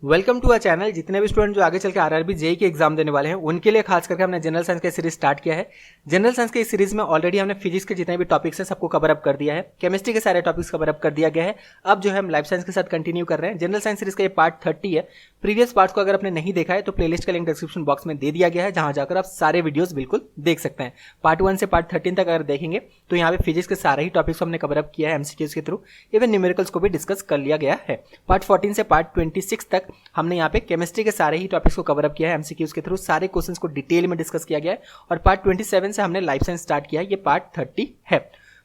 Welcome to a channel. जितने भी student जो आगे चल के आरआरबी जेईई के एग्जाम देने वाले हैं उनके लिए खास करके हमने जनरल साइंस का सीरीज स्टार्ट किया है। जनरल साइंस के इस सीरीज में ऑलरेडी हमने फिजिक्स के जितने भी टॉपिक्स हैं सबको कवर अप कर दिया है, केमिस्ट्री के सारे टॉपिक्स कवर अप कर दिया गया है। अब जो है हम लाइफ साइंस के साथ कंटिन्यू कर रहे हैं। जनरल साइंस सीरीज का ये पार्ट 30 है। प्रीवियस पार्ट्स को अगर आपने नहीं देखा है तो प्लेलिस्ट का लिंक डिस्क्रिप्शन बॉक्स में दे दिया गया है, जहां जाकर आप सारे वीडियोस बिल्कुल देख सकते हैं। पार्ट 1 से पार्ट 13 तक अगर देखेंगे तो यहाँ पे फिजिक्स के सारे ही टॉपिक्स हमने कवर अप किया है एमसीक्यूज के थ्रू। इवन न्यूमेरिकल्स को भी डिस्कस कर लिया गया है। पार्ट 14 से पार्ट 26 तक हमने यहाँ पे केमिस्ट्री के सारे ही टॉपिक्स को कवर अप किया है एमसीक्यूज के थ्रू। सारे क्वेश्चंस को डिटेल में डिस्कस किया गया है। और पार्ट 27 से हमने लाइफ साइंस स्टार्ट किया है। ये पार्ट 30 है।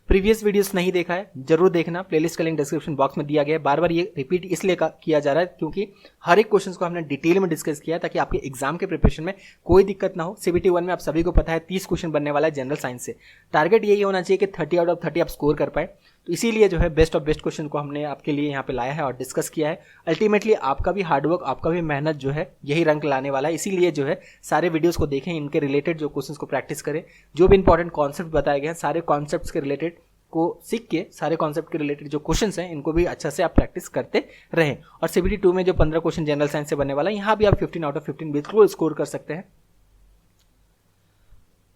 प्रीवियस वीडियोस नहीं देखा है जरूर देखना, प्लेलिस्ट का लिंक डिस्क्रिप्शन बॉक्स में दिया गया है। बार बार ये रिपीट इसलिए किया जा रहा है क्योंकि हर एक क्वेश्चन को हमने डिटेल में डिस्कस किया है ताकि आपके एग्जाम के प्रिपरेशन में कोई दिक्कत ना हो। सीबीटी 1 में आप सभी को पता है 30 क्वेश्चन बनने वाला है जनरल साइंस से। टारगेट यही होना चाहिए कि 30 आउट ऑफ 30 आप स्कोर कर पाए। तो इसीलिए जो है बेस्ट ऑफ बेस्ट क्वेश्चन को हमने आपके लिए यहाँ पे लाया है और डिस्कस किया है। अल्टीमेटली आपका भी हार्डवर्क, आपका भी मेहनत जो है यही रंग लाने वाला है। इसीलिए जो है सारे वीडियोस को देखें, इनके रिलेटेड जो क्वेश्चंस को प्रैक्टिस करें। जो भी इंपॉर्टेंट कॉन्सेप्ट बताए गए हैं सारे कॉन्सेप्ट्स के रिलेटेड को सीख के, सारे कॉन्सेप्ट के रिलेटेड जो क्वेश्चंस हैं इनको भी अच्छा से आप प्रैक्टिस करते रहें। और सीबीटी 2 में जो 15 क्वेश्चन जनरल साइंस से बनने वाला है, यहाँ भी आप 15 आउट ऑफ 15 बिल्कुल स्कोर कर सकते हैं।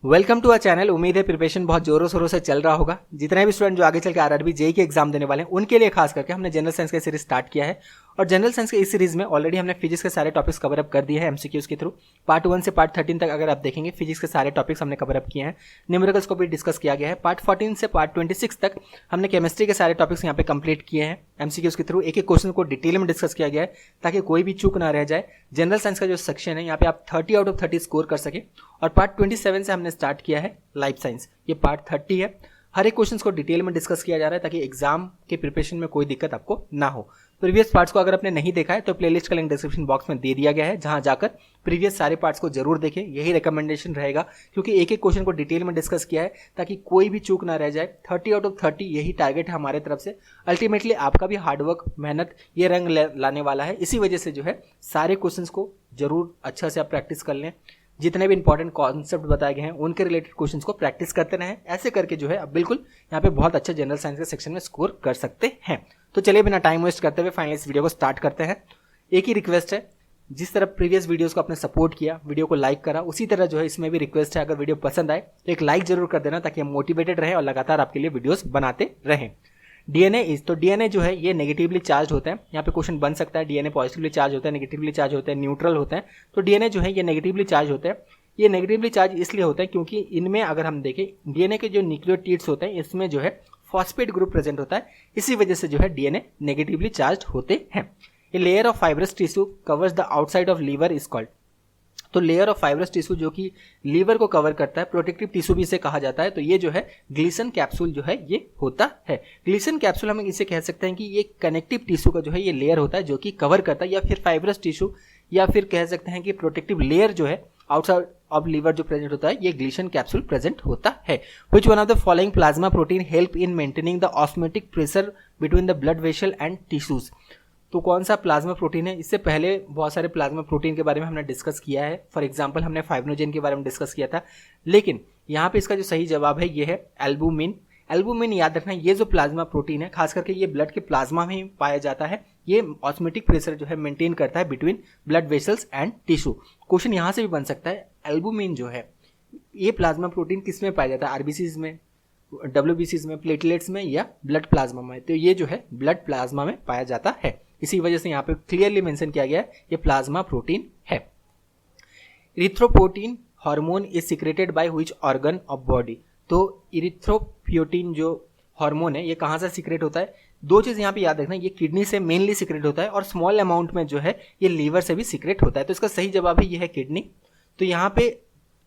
Welcome to a channel. उम्मीद है प्रिपरेशन बहुत जोरों शोरों से चल रहा होगा। जितने भी स्टूडेंट जो आगे चल के आरआरबी जेईई के एग्जाम देने वाले हैं उनके लिए खास करके हमने जनरल साइंस का सीरीज स्टार्ट किया है। और जनरल साइंस के इस सीरीज में ऑलरेडी हमने फिजिक्स के सारे टॉपिक्स कवर अप कर दिए हैं एमसीक्यूज के थ्रू। पार्ट 1 से पार्ट 13 तक अगर आप देखेंगे फिजिक्स के सारे टॉपिक्स हमने कवर अप किए हैं। न्यूमेरिकल्स को भी डिस्कस किया गया है। पार्ट 14 से पार्ट 26 तक हमने केमिस्ट्री के सारे टॉपिक्स यहाँ पे कंप्लीट किए हैं एमसीक्यूज के थ्रू। एक एक क्वेश्चन को डिटेल में डिस्कस किया गया है ताकि कोई भी चूक ना रह जाए। जनरल साइंस का जो सेक्शन है यहाँ पे आप 30 आउट ऑफ 30 स्कोर कर सके। और पार्ट 27 से हमने स्टार्ट किया है लाइफ साइंस। ये पार्ट 30 है। हर एक क्वेश्चंस को डिटेल में डिस्कस किया जा रहा है ताकि एग्जाम के प्रिपरेशन में कोई दिक्कत आपको ना हो। प्रीवियस पार्ट्स को अगर आपने नहीं देखा है तो प्लेलिस्ट का लिंक डिस्क्रिप्शन बॉक्स में दे दिया गया है, जहां जाकर प्रीवियस सारे पार्ट्स को जरूर देखें। यही रिकमेंडेशन रहेगा क्योंकि एक एक क्वेश्चन को डिटेल में डिस्कस किया है ताकि कोई भी चूक ना रह जाए। 30 आउट ऑफ 30 यही टारगेट है हमारे तरफ से। अल्टीमेटली आपका भी हार्डवर्क, मेहनत ये रंग लाने वाला है। इसी वजह से जो है सारे क्वेश्चन को जरूर अच्छा से आप प्रैक्टिस कर लें। जितने भी इंपॉर्टेंट कॉन्सेप्ट बताए गए हैं उनके रिलेटेड क्वेश्चंस को प्रैक्टिस करते रहें। ऐसे करके जो है अब बिल्कुल यहाँ पे बहुत अच्छा जनरल साइंस के सेक्शन में स्कोर कर सकते हैं। तो चलिए बिना टाइम वेस्ट करते हुए फाइनली इस वीडियो को स्टार्ट करते हैं। एक ही रिक्वेस्ट है, जिस तरह प्रीवियस वीडियोस को आपने सपोर्ट किया, वीडियो को लाइक करा, उसी तरह जो है इसमें भी रिक्वेस्ट है अगर वीडियो पसंद आए तो एक लाइक जरूर कर देना ताकि हम मोटिवेटेड रहें और लगातार आपके लिए वीडियोस बनाते रहें। डीएनए जो है ये नेगेटिवली चार्ज होता है। यहाँ पे क्वेश्चन बन सकता है डीएनए पॉजिटिवली चार्ज होता है, नेगेटिवली चार्ज होता है, न्यूट्रल होता है। तो डीएनए जो है ये नेगेटिवली चार्ज होता है। ये नेगेटिवली चार्ज इसलिए होता है क्योंकि इनमें अगर हम देखें डीएनए के जो न्यूक्लियोटाइड्स होते हैं इसमें जो है फॉस्फेट ग्रुप प्रेजेंट होता है। इसी वजह से जो है डीएनए नेगेटिवली चार्ज होते हैं। ये layer of fibrous tissue covers the outside of liver is called. तो लेयर ऑफ फाइब्रस टिश्यू जो कि लीवर को कवर करता है, प्रोटेक्टिव टिश्यू भी इसे कहा जाता है। तो ये जो है ग्लिसन कैप्सूल जो है ये होता है। ग्लिसन कैप्सूल हम इसे कह सकते हैं कि ये कनेक्टिव टिश्यू का जो है ये लेयर होता है जो कि कवर करता है, या फिर फाइब्रस टिश्यू, या फिर कह सकते हैं कि प्रोटेक्टिव लेयर जो है आउटसाइड ऑफ लीवर जो प्रेजेंट होता है ये ग्लिसन कैप्सूल प्रेजेंट होता है। Which one of the following plasma protein help in maintaining the osmotic pressure between the blood vessel and tissues. तो कौन सा प्लाज्मा प्रोटीन है? इससे पहले बहुत सारे प्लाज्मा प्रोटीन के बारे में हमने डिस्कस किया है। फॉर एग्जांपल हमने फाइब्रिनोजेन के बारे में डिस्कस किया था, लेकिन यहाँ पे इसका जो सही जवाब है ये है एल्बुमिन। एल्बुमिन याद रखना, ये जो प्लाज्मा प्रोटीन है खास करके ये ब्लड के प्लाज्मा में ही पाया जाता है। ये ऑस्मोटिक प्रेशर जो है मेंटेन करता है between blood vessels and tissue. Question यहाँ से भी बन सकता है, एल्बुमिन जो है ये प्लाज्मा प्रोटीन किस में पाया जाता है? आरबीसीज में, डब्ल्यूबीसीज में, प्लेटलेट्स में, या ब्लड प्लाज्मा में? तो ये जो है ब्लड प्लाज्मा में पाया जाता है। इसी वजह से यहाँ पे क्लियरली मेंशन किया गया है ये प्लाज्मा प्रोटीन है। Erythropoietin hormone is secreted by which organ of body. तो इरिथ्रोपोइटिन जो हार्मोन है ये कहाँ से सीक्रेट होता है? दो चीज यहाँ पे याद रखना, ये किडनी से मेनली सीक्रेट होता है और स्मॉल अमाउंट में जो है ये लीवर से भी सीक्रेट होता है। तो इसका सही जवाब है ये है किडनी। तो यहाँ पे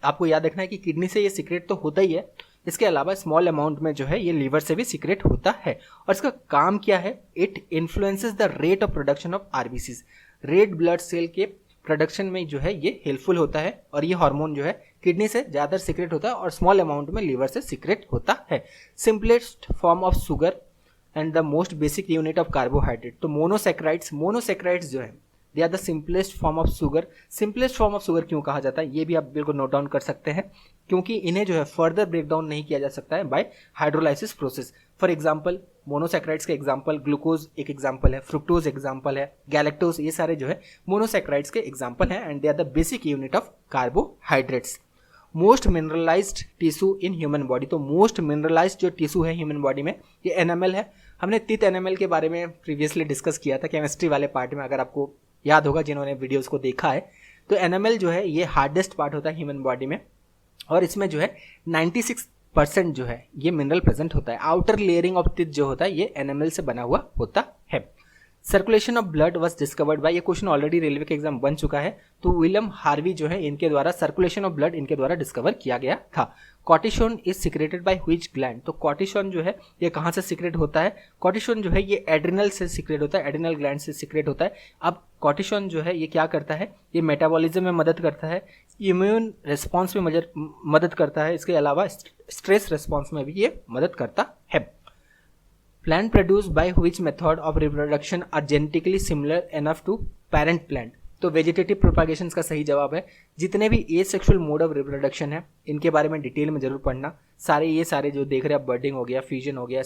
आपको याद रखना है कि किडनी से ये सीक्रेट तो होता ही है, इसके अलावा स्मॉल अमाउंट में जो है ये लीवर से भी सीक्रेट होता है। और इसका काम क्या है? It influences the rate of production of RBCs. Red blood cell के प्रोडक्शन में जो है ये हेल्पफुल होता है। और ये हार्मोन जो है किडनी से ज्यादा सीक्रेट होता है और स्मॉल अमाउंट में लीवर से सीक्रेट होता है। Simplest form of sugar and the most basic unit of carbohydrate. तो मोनोसेक्राइड्स जो है they are the simplest form of sugar. Simplest form of sugar क्यों कहा जाता है ये भी आप बिल्कुल नोट डाउन कर सकते हैं। क्योंकि इन्हें जो है फर्दर ब्रेक डाउन नहीं किया जा सकता है by hydrolysis process. For example monosaccharides के एग्जांपल, ग्लूकोज एक एग्जांपल है, फ्रुक्टोज एग्जांपल है, गैलेक्टोज, ये सारे जो है मोनोसैकेराइड्स के एग्जांपल हैं and they are the basic unit of carbohydrates. Most mineralized tissue in human body, तो मोस्ट मिनरलाइज्ड जो टिश्यू है ह्यूमन बॉडी में ये एनामल है। हमने टिथ एनामल के बारे में प्रीवियसली डिस्कस किया था केमिस्ट्री वाले पार्ट में, अगर आपको याद होगा जिन्होंने वीडियोस को देखा है। तो एनामल जो है ये हार्डेस्ट पार्ट होता है ह्यूमन बॉडी में और इसमें जो है 96% जो है ये मिनरल प्रेजेंट होता है। आउटर लेयरिंग ऑफ टिथ जो होता है ये एनामल से बना हुआ होता है। Circulation of blood was discovered by, ये क्वेश्चन ऑलरेडी रेलवे के एग्जाम बन चुका है, तो विलियम हार्वी जो है इनके द्वारा सर्कुलेशन ऑफ ब्लड इनके द्वारा डिस्कवर किया गया था। Cortisone is secreted by which gland, तो कॉर्टिसोन जो है ये कहाँ से सिक्रेट होता है? कॉर्टिसोन जो है ये एड्रिनल से सिक्रेट होता है, एड्रिनल ग्लैंड से सिक्रेट होता है। अब कॉर्टिसोन जो है ये क्या करता है? ये मेटाबॉलिज्म में मदद करता है, इम्यून रिस्पॉन्स में मदद करता है, इसके अलावा स्ट्रेस रिस्पॉन्स में भी ये मदद करता है। Plant produced by which method of reproduction are genetically similar enough to parent plant, तो वेजिटेटिव प्रोपागेशन का सही जवाब है। जितने भी एसेक्सुअल मोड ऑफ रिप्रोडक्शन है इनके बारे में डिटेल में जरूर पढ़ना। ये सारे जो देख रहे हैं, बर्डिंग हो गया, फ्यूजन हो गया,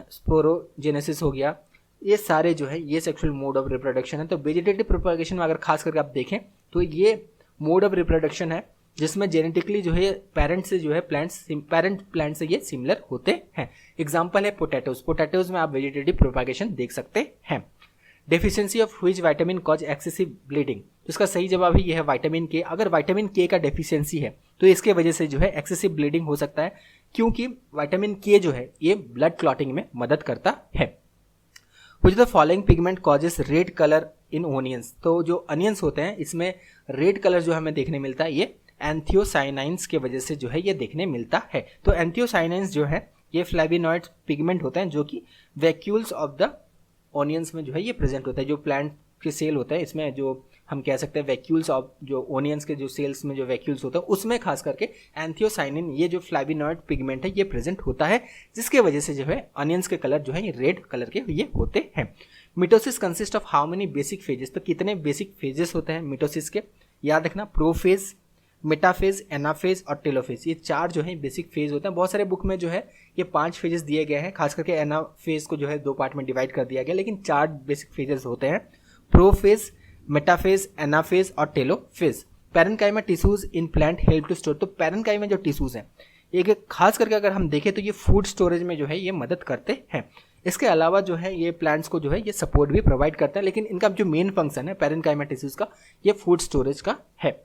स्पोरोजेनेसिस हो गया, ये सारे जो है ये सेक्सुअल मोड ऑफ रिप्रोडक्शन है। तो वेजिटेटिव प्रोपागेशन में अगर खास करके आप देखें तो ये मोड ऑफ रिप्रोडक्शन है जिसमें जेनेटिकली जो है पेरेंट से जो है पेरेंट प्लांट से ये सिमिलर होते हैं। एग्जाम्पल है पोटैटोज में आप वेजिटेटिव प्रोपागेशन देख सकते हैं। Deficiency of which vitamin cause excessive bleeding, तो इसका सही जवाब है ये है विटामिन के। अगर विटामिन के का डेफिशिएंसी है तो इसके वजह से जो है एक्सेसिव ब्लीडिंग हो सकता है, क्योंकि विटामिन के जो है ये ब्लड क्लॉटिंग में मदद करता है। Which the following pigment causes red colour in onions, तो जो अनियंस होते हैं इसमें रेड कलर जो हमें देखने मिलता है ये एंथियोसाइनाइंस के वजह से जो है ये देखने मिलता है। तो एंथियोसाइनाइंस जो है ये फ्लेविनॉइड पिगमेंट होते हैं जो कि वैक्यूल्स ऑफ द ऑनियंस में जो है ये प्रेजेंट होता है। जो प्लांट के सेल होता है इसमें जो हम कह सकते हैं वैक्यूल्स ऑफ जो ओनियंस के जो सेल्स में जो वैक्यूल्स होता है उसमें खास करके एंथियोसाइनिन ये जो फ्लेविनॉइड पिगमेंट है ये प्रेजेंट होता है, जिसके वजह से जो है ऑनियंस के कलर जो है ये रेड कलर के ये होते हैं। Mitosis consist of how many basic phases, तो कितने बेसिक फेजेस होते हैं मिटोसिस के? याद रखना, प्रोफेज, मेटाफेज, एनाफेज और टेलोफेज, ये चार जो है बेसिक फेज होते हैं। बहुत सारे बुक में जो है ये 5 फेजेस दिए गए हैं, खास करके एनाफेज को जो है 2 पार्ट में डिवाइड कर दिया गया, लेकिन 4 बेसिक फेजेस होते हैं, प्रोफेज, मेटाफेज, एनाफेज और telophase. Parenchyma tissues in plant help to store, तो पैरेन्काइमा जो टिश्यूज हैं एक खास करके अगर हम देखें तो ये फूड स्टोरेज में जो है ये मदद करते हैं। इसके अलावा जो है ये प्लांट्स को जो है ये सपोर्ट भी प्रोवाइड करता है, लेकिन इनका जो मेन फंक्शन है पैरेन्काइमा टिश्यूज का ये फूड स्टोरेज का है।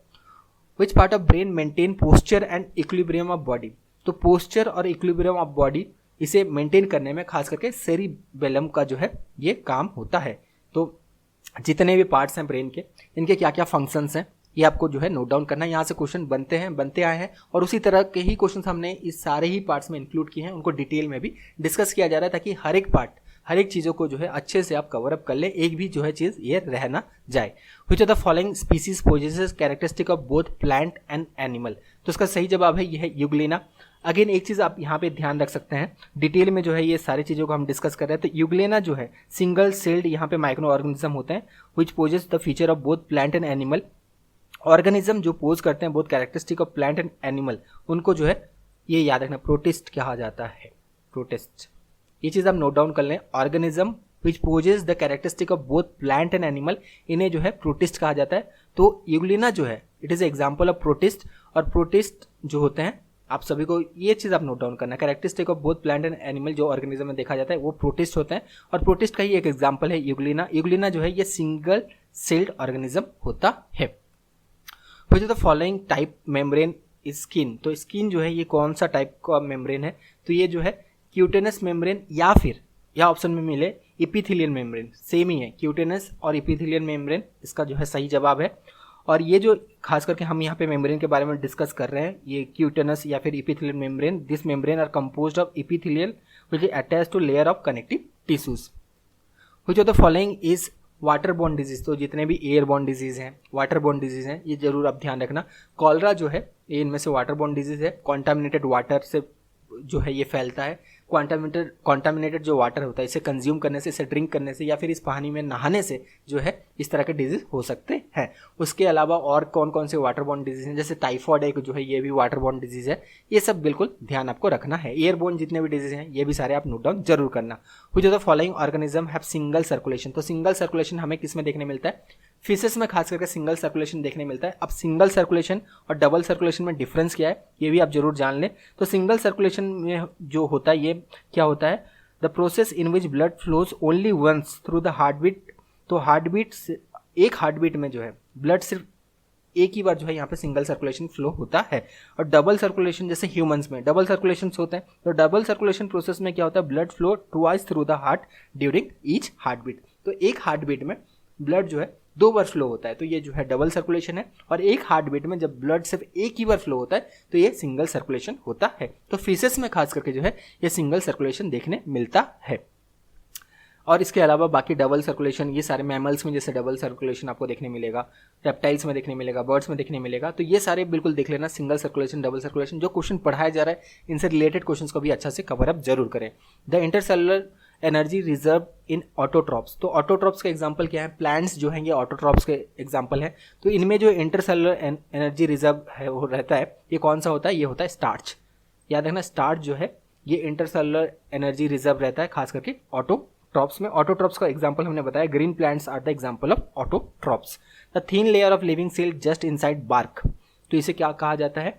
Which part of brain maintain posture and equilibrium of body, तो पोस्चर और इक्विलिब्रियम ऑफ बॉडी इसे मेंटेन करने में खास करके सेरिबेलम का जो है ये काम होता है। तो जितने भी पार्ट्स हैं ब्रेन के इनके क्या क्या फंक्शंस हैं ये आपको जो है नोट डाउन करना है। यहाँ से क्वेश्चन बनते आए हैं और उसी तरह के ही क्वेश्चन हमने इस सारे ही पार्ट्स में इंक्लूड किए हैं, उनको डिटेल में भी डिस्कस किया जा रहा है ताकि हर एक चीज़ों को जो है अच्छे से आप कवर अप कर ले, एक भी जो है चीज़ ये रह ना जाए। Which of the following species possesses characteristic of both plant and animal, तो इसका सही जवाब है ये है यूग्लेना। अगेन एक चीज़ आप यहाँ पे ध्यान रख सकते हैं, डिटेल में जो है ये सारी चीज़ों को हम डिस्कस कर रहे हैं। तो यूग्लेना जो है सिंगल सेल्ड यहाँ पे माइक्रो ऑर्गेनिज्म होते हैं which possess the feature of both plant and animal. Organism जो पोज करते हैं both characteristic of plant and animal उनको जो है ये याद रखना प्रोटिस्ट कहा जाता है, प्रोटिस्ट, ये चीज़ आप नोट डाउन कर लें। Organism which possess the characteristic of both plant and animal इन्हें जो है प्रोटिस्ट कहा जाता है। तो यूग्लिना जो है it is example of protist, और प्रोटिस्ट जो होते हैं आप सभी को ये चीज़ आप नोट डाउन करना, characteristic of both plant and animal जो ऑर्गेनिज्म में देखा जाता है वो प्रोटिस्ट होते हैं, और प्रोटिस्ट का ही एक एग्जाम्पल है यूग्लिना। यूग्लिना जो है ये सिंगल सेल्ड ऑर्गेनिज्म होता है। Which of the following type membrane skin, तो स्किन जो है ये कौन सा टाइप का मेम्ब्रेन है? तो ये जो है क्यूटेनस मेम्ब्रेन या फिर या ऑप्शन में मिले इपिथेलियल मेम्ब्रेन, सेम ही है, क्यूटेनस और इपिथेलियल मेम्ब्रेन इसका जो है सही जवाब है। और ये जो खास करके हम यहाँ पे मेम्ब्रेन के बारे में डिस्कस कर रहे हैं, ये क्यूटेनस या फिर epithelial membrane, this membrane are composed of epithelial which is attached to layer of connective tissues. Which of the following is water borne disease, तो जितने भी एयर बोर्न डिजीज हैं, वाटर बोर्न डिजीज हैं, ये जरूर आप ध्यान रखना। कॉलरा जो है ये इनमें से वाटर बोर्न डिजीज है, कॉन्टामिनेटेड वाटर से जो है ये फैलता है। कॉन्टामिनेटेड जो वाटर होता है इसे कंज्यूम करने से, इसे ड्रिंक करने से या फिर इस पानी में नहाने से जो है इस तरह के डिजीज हो सकते हैं। उसके अलावा और कौन कौन से वाटर बॉर्न डिजीज हैं, जैसे टाइफॉइड एक जो है ये भी वाटर बॉर्न डिजीज है, ये सब बिल्कुल ध्यान आपको रखना है। एयरबोर्न जितने भी डिजीज हैं ये भी सारे आप नोट डाउन जरूर करना। Which of the following organism have single circulation, तो सिंगल सर्कुलेशन हमें किस में देखने मिलता है, फिशेस में खास करके सिंगल सर्कुलेशन देखने मिलता है। अब सिंगल सर्कुलेशन और डबल सर्कुलेशन में डिफरेंस क्या है ये भी आप जरूर जान लें। तो सिंगल सर्कुलेशन में जो होता है ये क्या होता है, the process in which blood flows only once through the heart beat, तो हार्ट बीट एक हार्ट बीट में जो है ब्लड सिर्फ एक ही बार जो है यहाँ पे सिंगल सर्कुलेशन फ्लो होता है। और डबल सर्कुलेशन जैसे ह्यूमंस में डबल सर्कुलेशन होते हैं, तो डबल सर्कुलेशन प्रोसेस में क्या होता है, blood flow twice through the heart during each heart beat, तो एक हार्ट बीट में ब्लड जो है 2 बार फ्लो होता है, तो ये जो है डबल सर्कुलेशन है। और एक हार्ट बीट में जब ब्लड सिर्फ एक ही बार फ्लो होता है तो ये सिंगल सर्कुलेशन होता है। तो फिशेस में खास करके जो है ये सिंगल सर्कुलेशन देखने मिलता है। और इसके अलावा बाकी डबल सर्कुलेशन ये सारे मैमल्स में जैसे डबल सर्कुलेशन आपको देखने मिलेगा, रेप्टाइल्स में देखने मिलेगा, बर्ड्स में देखने मिलेगा, तो ये सारे बिल्कुल देख लेना। सिंगल सर्कुलेशन, डबल सर्कुलेशन, जो क्वेश्चन पढ़ाया जा रहा है इनसे रिलेटेड क्वेश्चंस को भी अच्छा से कवर अप जरूर करें। The intercellular energy reserve in autotrophs, तो ऑटोट्रॉप्स का एग्जांपल क्या है, प्लांट्स जो हैं ये ऑटोट्रॉप्स के एग्जांपल है। तो इनमें जो इंटरसेलुलर एनर्जी रिजर्व है वो रहता है, ये कौन सा होता है, ये होता है स्टार्च। याद रखना स्टार्च जो है ये इंटरसेलुलर एनर्जी रिजर्व रहता है खास करके ऑटोट्रॉप्स में। ऑटोट्रॉप्स का एग्जांपल हमने बताया, green plants are the example of autotrophs. The thin layer of living cell just inside bark, तो इसे क्या कहा जाता है,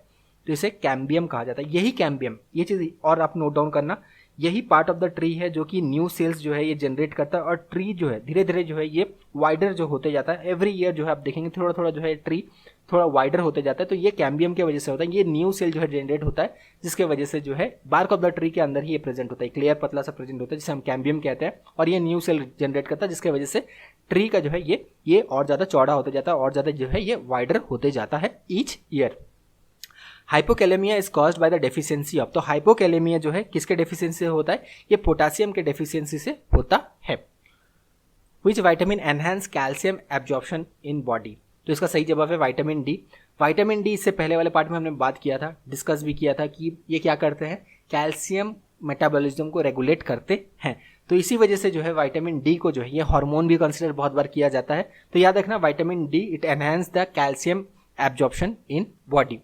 तो इसे कैम्बियम कहा जाता है। यही कैम्बियम, ये चीज़ और आप नोट डाउन करना, यही पार्ट ऑफ द ट्री है जो कि न्यू सेल्स जो है ये जनरेट करता है। और ट्री जो है धीरे धीरे जो है ये वाइडर जो होते जाता है, एवरी ईयर जो है आप देखेंगे थोड़ा थोड़ा जो है ट्री थोड़ा वाइडर होते जाता है। तो ये कैम्बियम की वजह से होता है, ये न्यू सेल जो है जनरेट होता है, जिसके वजह से जो है बार्क ऑफ द ट्री के अंदर ही ये प्रेजेंट होता है, क्लियर पतला सा प्रेजेंट होता है जिसे हम कैम्बियम कहते हैं। और ये न्यू सेल जनरेट करता है जिसके वजह से ट्री का जो है ये और ज़्यादा चौड़ा होते जाता है और ज़्यादा जो है ये वाइडर होते जाता है each year. Hypokalemia is caused by the deficiency of, तो हाइपोकैलेमिया जो है किसके डेफिशिएंसी से होता है, ये पोटेशियम के डेफिशिएंसी से होता है। Which vitamin enhance calcium absorption in body, तो इसका सही जवाब है विटामिन डी। विटामिन डी इससे पहले वाले पार्ट में हमने बात किया था, डिस्कस भी किया था कि ये क्या करते हैं, कैल्शियम मेटाबॉलिज्म को रेगुलेट करते हैं। तो इसी वजह से जो है विटामिन डी को जो है ये हार्मोन भी कंसिडर बहुत बार किया जाता है। तो याद रखना vitamin D it enhance the calcium absorption in body.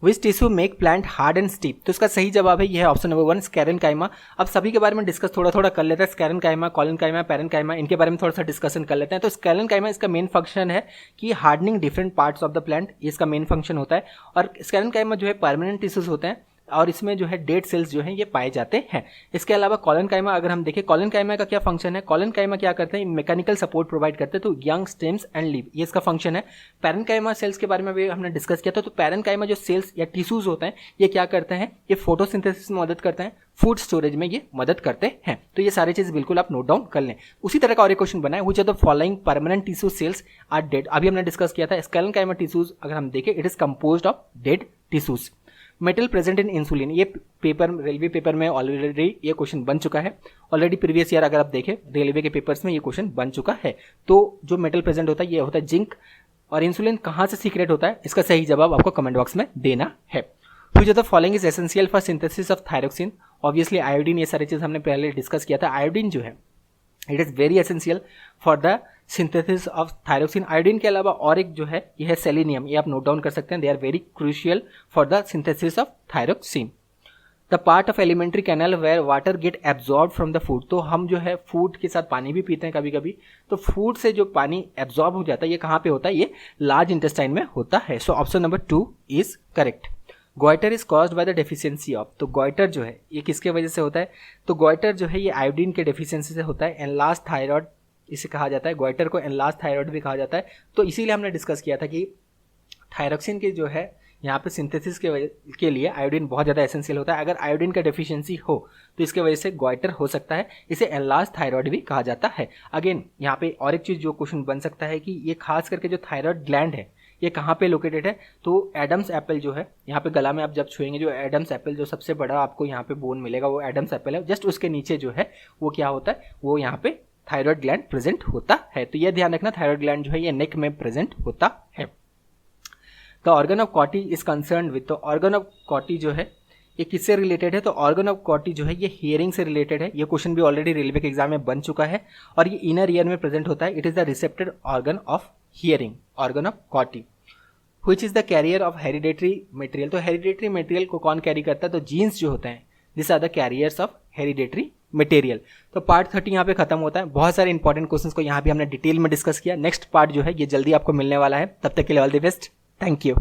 Which tissue make plant hard and steep, तो इसका सही जवाब है, यह है ऑप्शन नंबर 1 स्केरेनकाइमा। अब सभी के बारे में डिस्कस थोड़ा थोड़ा कर लेते हैं, स्केरेनकाइमा, कॉलिनकाइमा, पैरेनकाइमा, इनके बारे में थोड़ा सा डिस्कशन कर लेते हैं। तो स्केरेनकाइमा इसका मेन फंक्शन है कि hardening different parts of the plant, ये इसका मेन फंक्शन होता है। और स्केरेनकाइमा जो है परमानेंट टिश्यूज होते हैं और इसमें जो है डेड सेल्स जो है ये पाए जाते हैं। इसके अलावा कॉलिनकाइमा अगर हम देखें, कॉलिनकाइमा का क्या फंक्शन है, कॉलिनकाइमा क्या करते हैं, मैकेनिकल सपोर्ट प्रोवाइड करते हैं तो यंग स्टेम्स एंड लीव, ये इसका फंक्शन है। पैरेनकाइमा सेल्स के बारे में भी हमने डिस्कस किया था। तो पैरेनकाइमा जो सेल्स या टिश्यूज होते हैं ये क्या करते हैं, ये फोटोसिंथेसिस में मदद करते हैं, फूड स्टोरेज में ये मदद करते हैं। तो ये सारी चीज बिल्कुल आप नोट डाउन कर लें। उसी तरह का और एक क्वेश्चन बना है, which of the following permanent tissue cells are dead, अभी हमने डिस्कस किया था। स्केलेनकाइमा टिश्यूज अगर हम देखें it is composed of dead tissues. Metal present in insulin, ये पेपर रेलवे पेपर में ऑलरेडी ये क्वेश्चन बन चुका है, ऑलरेडी प्रीवियस ईयर अगर आप देखें रेलवे के पेपर्स में ये क्वेश्चन बन चुका है। तो जो मेटल प्रेजेंट होता है ये होता है जिंक। और इंसुलिन कहाँ से सीक्रेट होता है, इसका सही जवाब आपको कमेंट बॉक्स में देना है। Which of the following is essential for synthesis of thyroxine, obviously iodine, ये सारी चीज़ हमने पहले डिस्कस किया था। आयोडीन जो है it is very essential for the synthesis of thyroxine. Iodine के अलावा और एक जो है ये है सेलेनियम, ये आप नोट डाउन कर सकते हैं, they are very crucial for the synthesis of thyroxine. The part of alimentary canal where water get absorb from the food, तो हम जो है फूड के साथ पानी भी पीते हैं कभी कभी, तो फूड से जो पानी एब्जॉर्ब हो जाता है ये कहाँ पे होता है, ये लार्ज इंटेस्टाइन में होता है। So option number 2 is correct. Goitre is caused by the deficiency of, तो गोइटर जो है ये किसके वजह से होता है, तो गोइटर जो है ये आयोडीन के डेफिशिएंसी से होता है। एनलार्ज थायराइड इसे कहा जाता है, गोइटर को एनलार्ज थायराइड भी कहा जाता है। तो इसीलिए हमने डिस्कस किया था कि थायरोक्सिन की जो है यहाँ पे सिंथेसिस के लिए आयोडीन बहुत ज़्यादा एसेंशियल होता है। अगर आयोडीन का डेफिशिएंसी हो तो इसके वजह से गोइटर हो सकता है, इसे एनलार्ज थायराइड भी कहा जाता है। अगेन यहाँ पे और एक चीज़ जो क्वेश्चन बन सकता है कि ये खास करके जो थायराइड ग्लैंड है ये कहाँ पे लोकेटेड है, तो एडम्स एप्पल जो है यहाँ पे गला में आप जब छुएंगे जो एडम्स एप्पल जो सबसे बड़ा आपको यहाँ पे बोन मिलेगा वो एडम्स एप्पल है, जस्ट उसके नीचे जो है वो क्या होता है, वो यहाँ पे थायराइड ग्लैंड प्रेजेंट होता है। तो ये ध्यान रखना थायराइड ग्लैंड जो है ये नेक में प्रेजेंट होता है। The organ of कॉटी is concern with, तो ऑर्गन ऑफ कॉटी जो है ये किससे रिलेटेड है, तो ऑर्गन ऑफ कॉटी जो है ये हियरिंग से रिलेटेड है। ये क्वेश्चन भी ऑलरेडी रेलवे के एग्जाम में बन चुका है और ये इनर ईयर में प्रेजेंट होता है। It is the receptor organ of hearing, organ of Corti. Which is the carrier of hereditary material, तो हेरिडेटरी मटेरियल को कौन कैरी करता है, तो जीन्स जो होते हैं, this are the carriers of hereditary material. तो पार्ट 30 यहाँ पे खत्म होता है। बहुत सारे इंपॉर्टेंट क्वेश्चंस को यहाँ भी हमने डिटेल में डिस्कस किया। नेक्स्ट पार्ट जो है ये जल्दी आपको मिलने वाला है। तब तक के लिए all the best, thank you.